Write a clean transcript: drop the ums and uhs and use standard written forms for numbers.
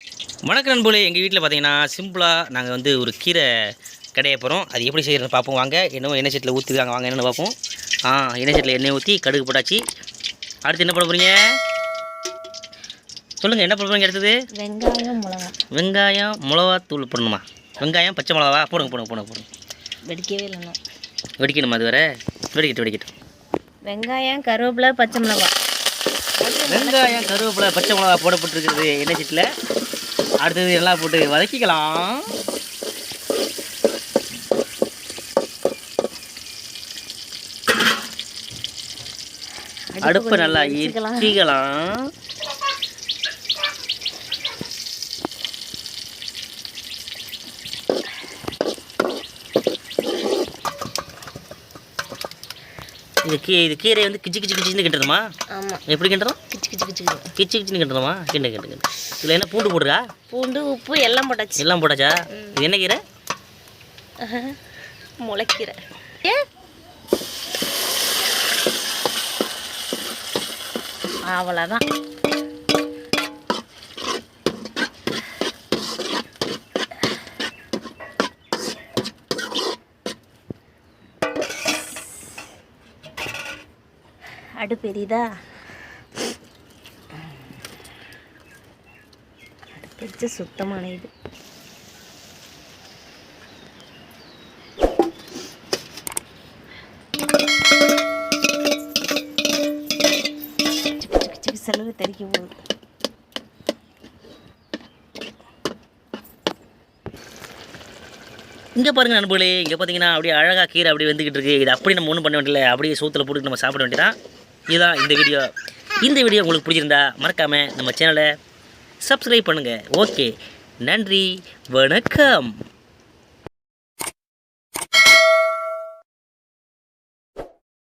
வணக்கம் நண்பர்களே, எங்கள் வீட்டில் பார்த்தீங்கன்னா சிம்பிளாக நாங்கள் வந்து ஒரு கீரை கடைய போகிறோம். அது எப்படி செய்யறதுன்னு பார்ப்போம் வாங்க. என்னவோ எண்ணெய் சட்டியில் ஊற்றிருக்காங்க, வாங்க என்னென்னு பார்ப்போம். எண்ணெய் சட்டியில் எண்ணெய் ஊற்றி கடுகு போட்டாச்சு. அடுத்து என்ன பண்ண போகிறீங்க சொல்லுங்கள், என்ன பண்ண போகிறீங்க? அடுத்தது வெங்காயம் மிளகா தூள் போடணுமா? வெங்காயம் பச்சை மிளகாவா? போடுங்க. வெடிக்கவே இல்லைண்ணா, வெடிக்கணுமா? அது வேறு வெடிக்கட்டும். வெங்காயம் கருவேப்பிலை பச்சை மிளகா, வெங்காயம் கருவேப்பிலை பச்சை மிளகா போடப்பட்டுருக்கிறது எண்ணெய் சட்டியில். அடுத்தது எல்லாம் போட்டு வதக்கிக்கலாம். அடுப்பை நல்லா எரிச்சிக்கலாம். இது கீரை வந்து கிச்சின்னு கிண்டுறதுமா? ஆமாம். எப்படி கிண்டுறோம்? கிச்சின்னு கிண்டுறோமா? கிண்டு இதில் என்ன பூண்டு போடுறா? பூண்டு உப்பு எல்லாம் போட்டாச்சா? இது என்ன கீரை? முளைக்கீரை. அவ்வளோதான். அடுப்பு எரியுதா? அடுப்பு வச்சு சுத்தமான இது. செலவு தெறிக்க போகுது. இங்கே பாருங்கள் நண்பர்களே, இங்கே பார்த்தீங்கன்னா அப்படியே அழகாக கீரை அப்படியே வந்துக்கிட்டு இருக்குது. இது அப்படி நம்ம ஒன்றும் பண்ண வேண்டியதில்லை, அப்படியே சூத்தில் போட்டு நம்ம சாப்பிட வேண்டியதான். இதுதான் இந்த வீடியோ. இந்த வீடியோ உங்களுக்கு பிடிச்சிருந்தா மறக்காமல் நம்ம சேனலை சப்ஸ்கிரைப் பண்ணுங்கள். ஓகே, நன்றி, வணக்கம்.